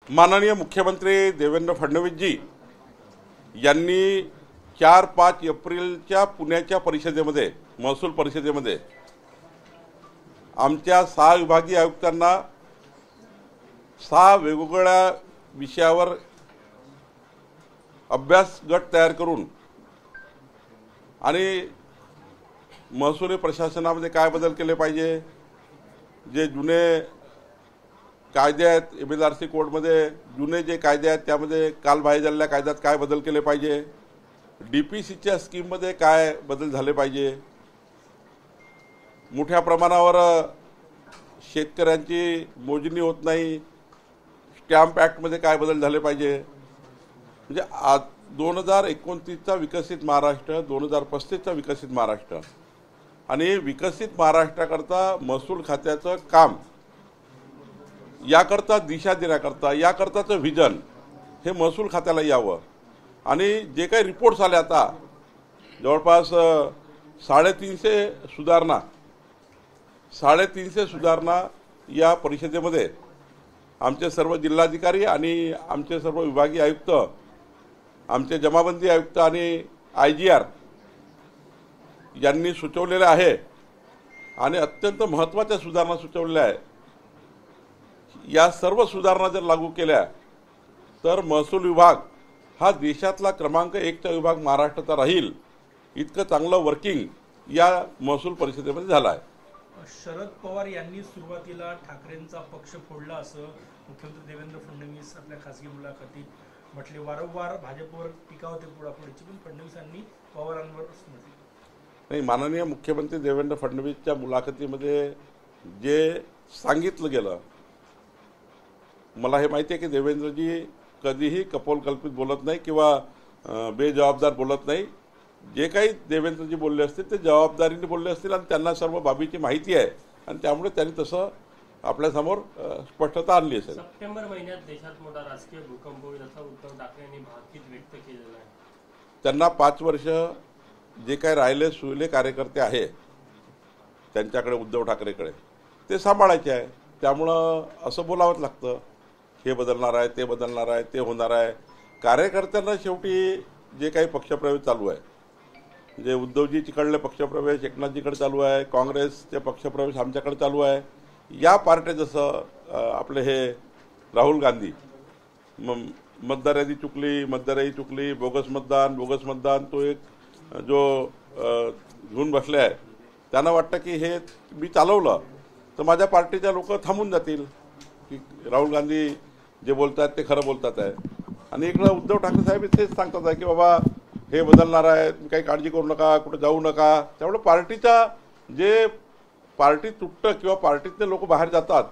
माननीय मुख्यमंत्री देवेंद्र फडणवीस जी यांनी 4-5 एप्रिलच्या पुण्याच्या परिषदेमध्ये महसूल परिषदेमध्ये आमच्या 6 विभागीय आयुक्तांना 6 वेगवेगळ्या विषयावर अभ्यास गट तयार करून आणि महसूल प्रशासनामध्ये काय बदल केले पाहिजे, जे जुने कायदे आहेत MLRC कोडमध्ये जुने जे कायदे आहेत त्यामध्ये कालबाह्य झालेल्या कायद्यात काय बदल केले पाहिजे, DPCच्या स्कीममध्ये काय बदल झाले पाहिजे, मोठ्या प्रमाणावर शेतकऱ्यांची मोजणी होत नाही, स्टॅम्प ॲक्टमध्ये काय बदल झाले पाहिजे, म्हणजे 2029चा विकसित महाराष्ट्र 2035चा विकसित महाराष्ट्र आणि विकसित महाराष्ट्राकरता महसूल खात्याचं काम याकरता दिशा देण्याकरता याकरताचं व्हिजन हे महसूल खात्याला यावं आणि जे काही रिपोर्ट्स आले आता जवळपास 350 सुधारणा या परिषदेमध्ये आमचे सर्व जिल्हाधिकारी आणि आमचे सर्व विभागीय आयुक्त, आमचे जमाबंदी आयुक्त आणि IGR यांनी सुचवलेले आहे आणि अत्यंत महत्त्वाच्या सुधारणा सुचवलेल्या आहे। या सर्व सुधारणा जर लागू केल्या तर महसूल विभाग हा देशातला क्रमांक 1चा विभाग महाराष्ट्राचा राहील, इतकं चांगलं वर्किंग या महसूल परिषदेमध्ये झालं आहे। शरद पवार यांनी सुरुवातीला ठाकरेंचा पक्ष फोडला असं मुख्यमंत्री देवेंद्र फडणवीस आपल्या खासगी मुलाखतीत म्हटले। वारंवार भाजपवर टीका होते पुढापुढीची, पण फडणवीसांनी पवारांवर म्हटले नाही। माननीय मुख्यमंत्री देवेंद्र फडणवीसच्या मुलाखतीमध्ये जे सांगितलं गेलं, मला हे माहिती आहे की देवेंद्रजी कधीही कपोलकल्पित बोलत नाही किंवा बेजबाबदार बोलत नाही। जे काही देवेंद्रजी बोलले असतील ते जबाबदारीने बोलले असतील आणि त्यांना सर्व बाबीची माहिती आहे आणि त्यामुळे त्यांनी तसं आपल्यासमोर स्पष्टता आणली असेल। सप्टेंबर महिन्यात देशात मोठा राजकीय भूकंप होईल असं उद्धव ठाकरे यांनी भाकीत व्यक्त केलेलं आहे। त्यांना 5 वर्ष जे काही राहिले सुहिले कार्यकर्ते आहे त्यांच्याकडे, उद्धव ठाकरेकडे ते सांभाळायचे आहे, त्यामुळं असं बोलावंच लागतं। हे बदलणार आहे, ते बदलणार आहे, ते होणार आहे। कार्यकर्त्यांना शेवटी जे काही पक्षप्रवेश चालू आहे, जे उद्धवजी तिकडले पक्षप्रवेश एकनाथजीकडे चालू आहे, काँग्रेसचे पक्षप्रवेश आमच्याकडे चालू आहे। या पार्ट्या जसं आपले हे राहुल गांधी मतदार यादी चुकली, बोगस मतदान तो एक जो घेऊन बसले आहे, त्यांना वाटतं की हे मी चालवलं तर माझ्या पार्टीच्या लोक थांबून जातील की राहुल गांधी जे बोलतात ते खरं बोलतात आहे। आणि इकडं उद्धव ठाकरे साहेब तेच सांगतात आहे की बाबा हे बदलणार आहे, काही काळजी करू नका, कुठे जाऊ नका। त्यामुळे पार्टी तुटतं किंवा पार्टीतले लोक बाहेर जातात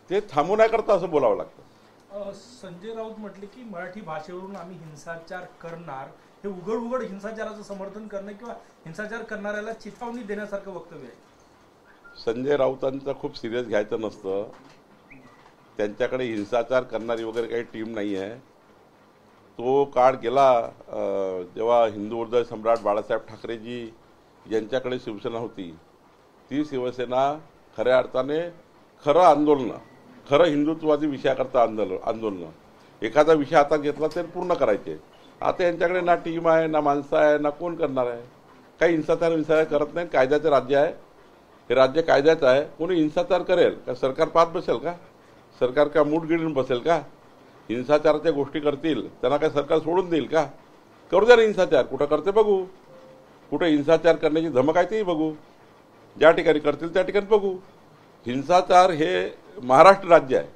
ते थांबवण्याकरता असं बोलावं लागतं। संजय राऊत म्हटले की मराठी भाषेवरून आम्ही हिंसाचार करणार, हे उघड हिंसाचाराचं समर्थन करणं किंवा हिंसाचार करणाऱ्याला चिथावणी देण्यासारखं वक्तव्य आहे। संजय राऊतांचं खूप सिरियस घ्यायचं नसतं। त्यांच्याकडे हिंसाचार करणारी वगैरे काही टीम नाही आहे। तो काळ गेला जेव्हा हिंदू हृदय सम्राट बाळासाहेब ठाकरेजी यांच्याकडे शिवसेना होती। ती शिवसेना खऱ्या अर्थाने खरं हिंदुत्ववादी विषयाकरता आंदोलन एखादा विषय हातात घेतला तर पूर्ण करायचे। आता यांच्याकडे ना टीम आहे, ना माणसं आहे, ना कोण करणार आहे। काही हिंसाचार करत नाही। कायद्याचं राज्य आहे, हे राज्य कायद्याचं आहे। कोणी हिंसाचार करेल का सरकार पाहत बसेल का? सरकार का मूठ गिळून बसेल का? हिंसाचाराच्या गोष्टी करतील त्यांना काय सरकार सोडून देईल का? करू द्या ना हिंसाचार, कुठं करते बघू, कुठे हिंसाचार करण्याची धमक आहे तेही बघू, ज्या ठिकाणी करतील त्या ठिकाणी बघू। हिंसाचार हे महाराष्ट्र राज्य आहे,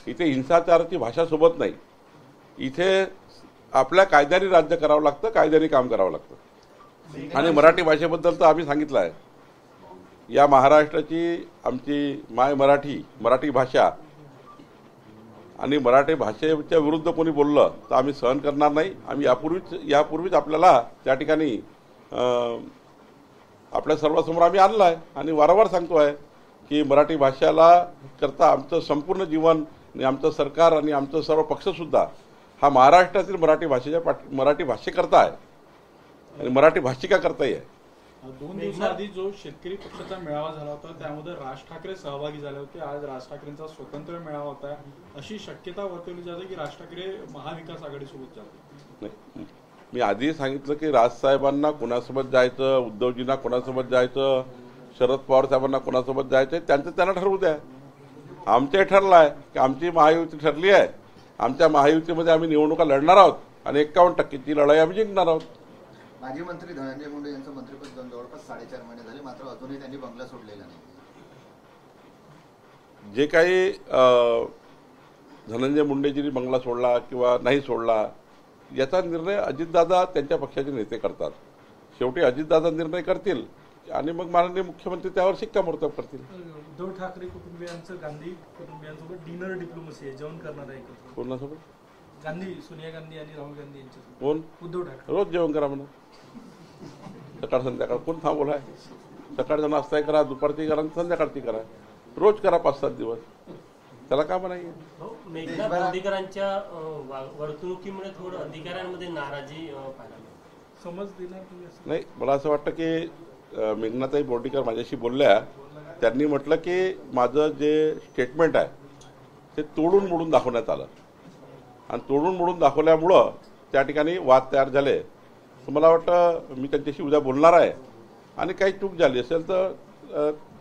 इथे हिंसाचाराची भाषा सोबत नाही। इथे आपल्या कायद्याने राज्य करावं लागतं, कायद्याने काम करावं लागतं। आणि मराठी भाषेबद्दल तर आम्ही सांगितलं आहे, या महाराष्ट्राची आमची माय मराठी भाषा आणि मराठी भाषेच्या विरुद्ध कोणी बोललं तर आम्ही सहन करणार नाही। आम्ही यापूर्वीच आपल्याला त्या ठिकाणी आपल्या सर्वांसमोर आम्ही आणलं आहे आणि वारंवार सांगतो आहे की मराठी भाषेला करता आमचं संपूर्ण जीवन आणि आमचं सरकार आणि आमचं सर्व पक्षसुद्धा हा महाराष्ट्रातील मराठी भाषेकरता आहे आणि मराठी भाषिका करताही आहे। 2 दिवसाआधी जो शेतकरी पक्षाचा मेळावा झाला होता त्यामध्ये राज ठाकरे सहभागी झाले होते. आज राज ठाकरेंचा स्वतंत्र मेळावा होता, अशी शक्यता वर्तवली जाते की राज ठाकरे महाविकास आघाडीसोबत जातील. मी आधी सांगितलं की राजसाहेबांना कोणासोबत जायचं, उद्धवजींना कोणासोबत जायचं, शरद पवार साहेबांना कोणासोबत जायचं त्यांचं त्यांना ठरवू द्या. आमचे ठरलं आहे की आमची महायुती ठरली आहे. आमच्या महायुतीमध्ये आम्ही निवडणुका लढणार आहोत आणि 51%ची लढाई आम्ही जिंकणार आहोत. माजी मंत्री धनंजय मुंडे यांचं मंत्रिपद जाऊन जवळपास 4.5 महिने झाले, मात्र अजूनही त्यांनी बंगला सोडलेला नाही. जे काही धनंजय मुंडेजींनी बंगला सोडला किंवा नाही सोडला याचा निर्णय अजितदादा त्यांच्या पक्षाचे नेते करतात. शेवटी अजितदादा निर्णय करतील आणि मग माननीय मुख्यमंत्री त्यावर शिक्कामोर्तब करतील. उद्धव ठाकरे कुटुंबियांचं गांधी कुटुंबियांसोबत डिनर डिप्लोमसी आहे, जेवण करणार आहे एकत्र. कोणासोबत? गांधी, सोनिया गांधी आणि राहुल गांधी यांच्यासोबत. कोण? उद्धव ठाकरे. रोज जेवण करा म्हणा, सकाळ संध्याकाळ. कोण थांबवलं आहे? सकाळचा नाश्ताही करा, दुपारची करा, संध्याकाळची करा, रोज करा 5-7 दिवस. त्याला का म्हणायचं? मेघना बोर्डीकरांच्या वर्तणुकीमुळे थोडं अधिकाऱ्यांमध्ये नाराजी पाहायला समज देणार तुम्ही असं? नाही, मला असं वाटतं की मेघनाताई बोर्डीकर माझ्याशी बोलल्या. त्यांनी म्हटलं की माझं जे स्टेटमेंट आहे ते तोडून मोडून दाखवण्यात आलं आणि तोडून मोडून दाखवल्यामुळं त्या ठिकाणी वाद तयार झाले. तर मला वाटतं मी त्यांच्याशी उद्या बोलणार आहे आणि काही चूक झाली असेल तर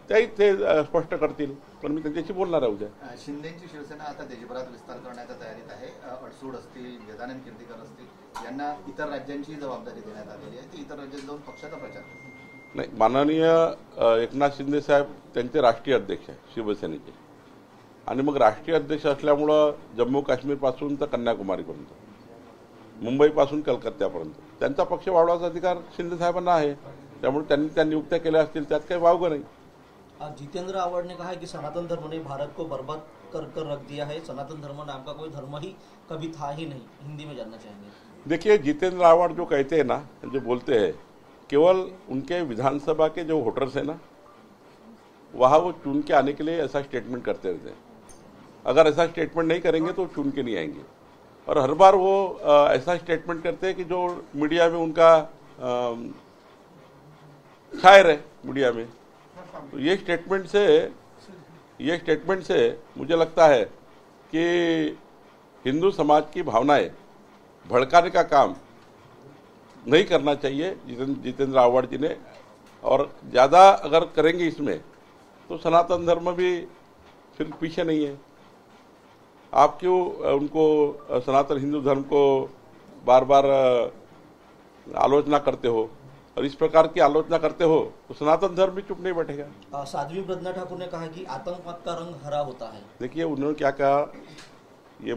त्याही ते स्पष्ट करतील, पण मी त्यांच्याशी बोलणार आहे उद्या. शिंदेची शिवसेना आता देशभरात विस्तार करण्याच्या तयारीत आहे. अडसूड असतील, गजानन कीर्तीकर असतील, यांना इतर राज्यांची जबाबदारी देण्यात आलेली आहे. ते इतर राज्यात जाऊन पक्षाचा प्रचार करतील. नाही, माननीय एकनाथ शिंदे साहेब त्यांचे राष्ट्रीय अध्यक्ष आहे शिवसेनेचे, आणि मग राष्ट्रीय अध्यक्ष असल्यामुळं जम्मू काश्मीरपासून तर कन्याकुमारीपर्यंत, मुंबईपासून कलकत्त्यापर्यंत त्यांचा पक्ष वाढवायचा अधिकार शिंदे साहेबांना आहे. त्यामुळे त्यांनी त्या नियुक्त्या केल्या असतील, त्यात काही वावगं नाही. जितेंद्र आव्हाड ने कहा है कि सनातन धर्म ने भारत को बर्बाद कर कर रख दिया है. सनातन धर्म नाम का कोई धर्म ही कभी था ही नहीं. हिंदी में जानना चाहेंगे. देखिए, जितेंद्र आव्हाड जो कहते हैं ना, जो बोलते हैं, केवल उनके विधानसभा के जो वोटर्स हैं ना, वहाँ वो चुन के आने के लिए ऐसा स्टेटमेंट करते रहते हैं. अगर ऐसा स्टेटमेंट नहीं करेंगे तो चुन के नहीं आएंगे. और हर बार वो ऐसा स्टेटमेंट करते हैं कि जो मीडिया में उनका शायर है मीडिया में. तो ये स्टेटमेंट से मुझे लगता है कि हिंदू समाज की भावनाएं भड़काने का काम नहीं करना चाहिए जितेंद्र आव्हाड जी ने. और ज़्यादा अगर करेंगे इसमें तो सनातन धर्म भी फिर पीछे नहीं है. आप क्यों उनको सनातन हिंदू धर्म को बार बार आलोचना करते हो, और इस प्रकार की आलोचना करते हो तो सनातन धर्म भी चुप नहीं बैठेगा. साध्वी प्रज्ञा ठाकुर ने कहा कि आतंकवाद का रंग हरा होता है. देखिए, उन्होंने क्या कहा ये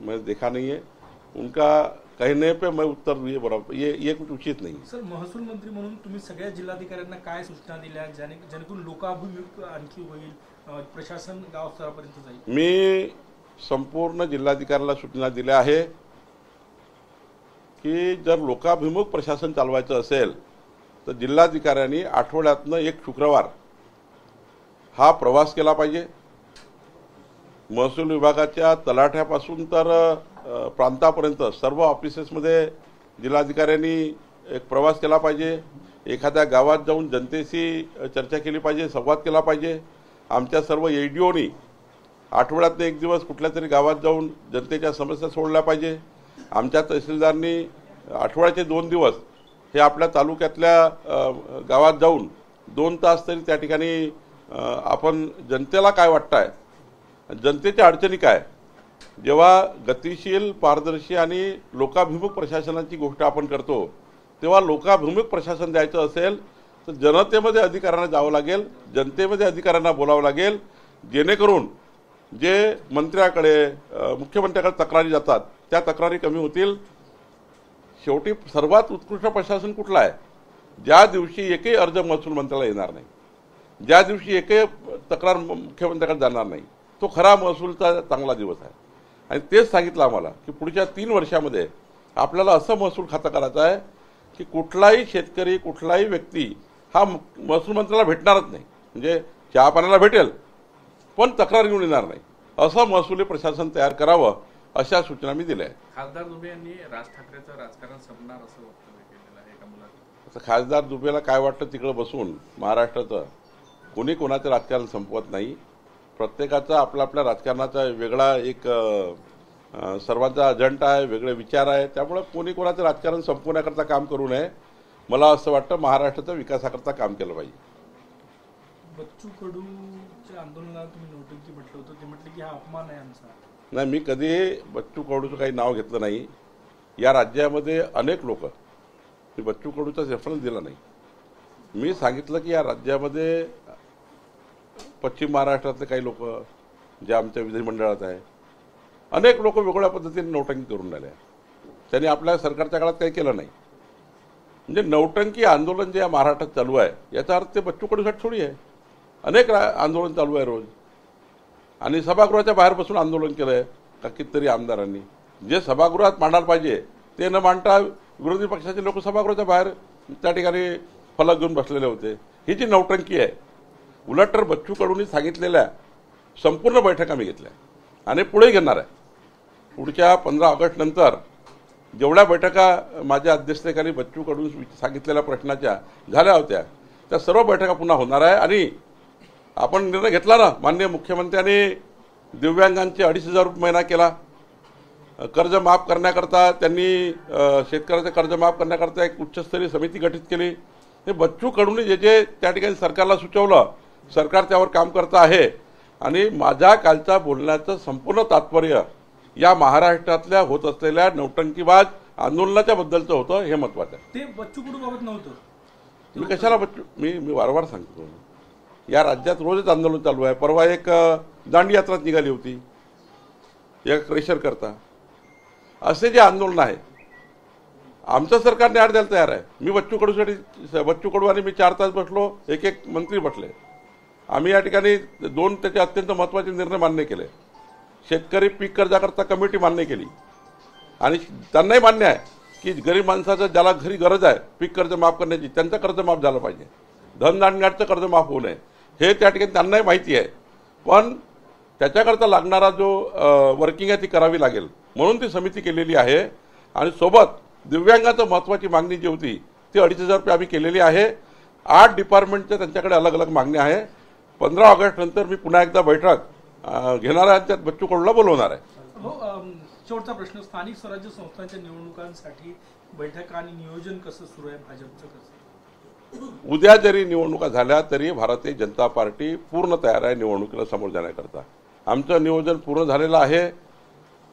मैं देखा नहीं है. उनका कहने पे मैं उत्तर दिए बरोबर, ये कुछ उचित नाही. सर, महसूल मंत्री म्हणून तुम्ही सगळ्या जिल्हाधिकाऱ्यांना काय सूचना दिल्या जेणेकरून लोकाभिमुख आणखी होईल, प्रशासन गाव स्तरापर्यंत जाईल? मी संपूर्ण जिल्हाधिकाऱ्याला सूचना दिल्या आहे की जर लोकाभिमुख प्रशासन चालवायचं असेल तर जिल्हाधिकाऱ्यांनी आठवड्यातनं एक शुक्रवार हा प्रवास केला पाहिजे. महसूल विभागाच्या तलाठ्यापासून तर प्रांतापर्यंत सर्व ऑफिसेसमध्ये जिल्हाधिकाऱ्यांनी एक प्रवास केला पाहिजे. एखाद्या गावात जाऊन जनतेशी चर्चा केली पाहिजे, संवाद केला पाहिजे. आमच्या सर्व एडीओनी आठवड्यातनं एक दिवस कुठल्या तरी गावात जाऊन जनतेच्या समस्या सोडल्या पाहिजे. आमच्या तहसीलदारांनी आठवड्याचे 2 दिवस हे आपल्या तालुक्यातल्या गावात जाऊन 2 तास तरी त्या ठिकाणी आपण जनतेला काय वाटतं आहे, जनतेच्या अडचणी काय, जेव्हा गतिशील, पारदर्शी आणि लोकाभिमुख प्रशासनाची गोष्ट आपण करतो तेव्हा लोकाभिमुख प्रशासन द्यायचं असेल तर जनतेमध्ये अधिकाऱ्यांना जावं लागेल, जनतेमध्ये अधिकाऱ्यांना बोलावं लागेल, जेणेकरून जे मंत्र्याकडे, मुख्यमंत्र्याकडे तक्रारी जातात त्या तक्रारी कमी होतील. शेवटी सर्वात उत्कृष्ट प्रशासन कुठलं आहे? ज्या दिवशी एकही अर्ज महसूल मंत्र्याला येणार नाही, ज्या दिवशी एकही तक्रार मुख्यमंत्र्याकडे जाणार नाही, तो खरा महसूलचा चांगला दिवस आहे. आणि तेच सांगितलं आम्हाला की पुढच्या 3 वर्षामध्ये आपल्याला असं महसूल खातं करायचं आहे की कुठलाही शेतकरी, कुठलाही व्यक्ती हा महसूल मंत्र्याला भेटणारच नाही. म्हणजे चहा पाण्याला भेटेल पण तक्रार घेऊन येणार नाही, असं महसुली प्रशासन तयार करावं अशा सूचना मी दिल्या आहेत. खासदार दुबे यांनी राज ठाकरेंचं राजकारण संपणार असं वक्तव्य केलेलं आहे एका मुलाखतीत. आता खासदार दुबेला काय वाटतं तिकडं बसून महाराष्ट्राचं कोणी कोणाचं राजकारण संपवत नाही. प्रत्येकाचा आपल्या आपल्या राजकारणाचा वेगळा एक सर्वांचा अजेंडा आहे, वेगळे विचार आहे. त्यामुळे कोणी कोणाचं राजकारण संपवण्याकरता काम करू नये. मला असं वाटतं महाराष्ट्राच्या विकासाकरता काम केलं पाहिजे. बच्चू कडूच्या आंदोलनाला तुम्ही नोटंकी म्हटलं होतं, ते म्हटलं की हा अपमान आहे आमचा. नाही, मी कधी बच्चू कडूचं काही नाव घेतलं नाही. या राज्यामध्ये अनेक लोक, मी बच्चू कडूचा रेफरन्स दिला नाही. मी सांगितलं की या राज्यामध्ये पश्चिम महाराष्ट्रातले काही लोक जे आमच्या विधिमंडळात आहे, अनेक लोक वेगवेगळ्या पद्धतीने नौटंकी करून राहिले. त्यांनी आपल्या सरकारच्या काळात काही केलं नाही. म्हणजे नौटंकी आंदोलन जे या महाराष्ट्रात चालू आहे याचा अर्थ ते बच्चू कडूसाठी थोडी आहे. अनेक आंदोलन चालू आहे रोज. आणि सभागृहाच्या बाहेर बसून आंदोलन केलं आहे का कितीतरी आमदारांनी. जे सभागृहात मांडायला पाहिजे ते न मांडता विरोधी पक्षाचे लोक सभागृहाच्या बाहेर त्या ठिकाणी फलक घेऊन बसलेले होते. ही जी नौटंकी आहे. उलट तर बच्चू कडूंनी सांगितलेल्या संपूर्ण बैठका मी घेतल्या आणि पुढे घेणार आहे. पुढच्या 15 ऑगस्ट नंतर जेवढ्या बैठका माझ्या अध्यक्षतेखाली बच्चू कडून सांगितलेल्या प्रश्नाच्या झाल्या होत्या त्या सर्व बैठका पुन्हा होणार आहे. आणि आपण निर्णय घेतला ना, माननीय मुख्यमंत्र्यांनी दिव्यांगांचे 2,500 रुपये महिना केला. कर्ज माफ करण्याकरता त्यांनी शेतकऱ्याचं कर्ज माफ करण्याकरता एक उच्चस्तरीय समिती गठीत केली. हे बच्चू कडूंनी जे जे त्या ठिकाणी सरकारला सुचवलं, सरकार त्यावर काम करतं आहे. आणि माझ्या कालच्या बोलण्याचं संपूर्ण तात्पर्य या महाराष्ट्रातल्या होत असलेल्या नौटंकीबाज आंदोलनाच्या बद्दलचं होतं. हे महत्वाचं आहे. ते बच्चू कडू बाबत नव्हतं. मी कशाला मी वारंवार सांगतो, या राज्यात रोजच आंदोलन चालू आहे. परवा एक दांडी यात्रा निघाली होती या क्रेशर करता. असे जे आंदोलन आहे आमचं सरकार न्याय द्यायला तयार आहे. मी बच्चू कडू आणि मी 4 तास बसलो, एक एक मंत्री बसले. आम्ही या ठिकाणी 2 त्याचे अत्यंत महत्त्वाचे निर्णय मान्य केले. शेतकरी पीक कर्जाकरता कमिटी मान्य केली आणि त्यांनाही मान्य आहे की गरीब माणसाचं ज्याला घरी गरज आहे पीक कर्ज माफ करण्याची, त्यांचं कर्ज माफ झालं पाहिजे. धनधान्याचं कर्ज माफ होऊ नये हे त्या ठिकाणी त्यांनाही माहिती आहे. पण त्याच्याकरता लागणारा जो वर्किंग आहे ती करावी लागेल म्हणून ती समिती केलेली आहे. आणि सोबत दिव्यांगाचं महत्त्वाची मागणी जी होती ती 2,500 रुपये आम्ही केलेली आहे. 8 डिपार्टमेंटच्या त्यांच्याकडे अलग अलग मागण्या आहे. 15 ऑगस्ट नंतर मी पुन्हा एकदा बैठक घेणार आहे, त्यात बच्चू कडूला बोलवणार आहे. हो, शेवटचा प्रश्न, स्थानिक स्वराज्य संस्थांच्या निवडणुकांसाठी बैठक आणि नियोजन कसं सुरू आहे भाजपचं कसं? उद्या जरी निवडणुका झाल्या तरी भारतीय जनता पार्टी पूर्ण तयार आहे निवडणुकीला समोर जाण्याकरता. आमचं नियोजन पूर्ण झालेलं आहे.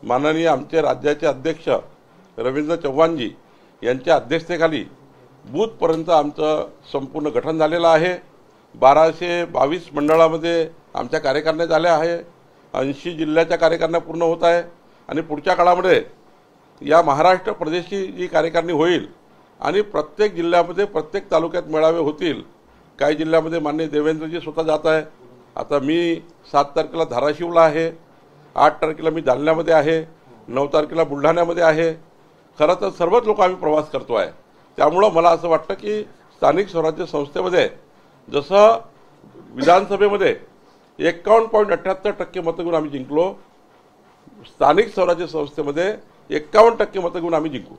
माननीय आमचे राज्याचे अध्यक्ष रवींद्र चव्हाणजी यांच्या अध्यक्षतेखाली बूथपर्यंत आमचं संपूर्ण गठन झालेलं आहे. 1222 मंडळामध्ये आमच्या कार्यकारिण्या झाल्या आहे. 80 जिल्ह्याच्या कार्यकारिण्या पूर्ण होत आहे. आणि पुढच्या काळामध्ये या महाराष्ट्र प्रदेशची जी कार्यकारिणी होईल आणि प्रत्येक जिल्ह्यामध्ये प्रत्येक तालुक्यात मेळावे होतील. काही जिल्ह्यामध्ये माननीय देवेंद्रजी स्वतः जात आहे. आता मी 7 तारखेला धाराशिवला आहे, 8 तारखेला मी जालन्यामध्ये आहे, 9 तारखेला बुलढाण्यामध्ये आहे. खरं तर सर्वच लोक आम्ही प्रवास करतो आहे. त्यामुळं मला असं वाटतं की स्थानिक स्वराज्य संस्थेमध्ये जसं विधानसभेमध्ये 51.78% मतं घेऊन आम्ही जिंकलो, स्थानिक स्वराज्य संस्थेमध्ये 51% मतं घेऊन आम्ही जिंकू.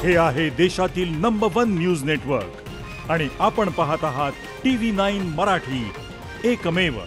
हे आहे देशातील नंबर 1 न्यूज नेटवर्क आणि आपण पाहत आहात TV9 मराठी, एकमेव.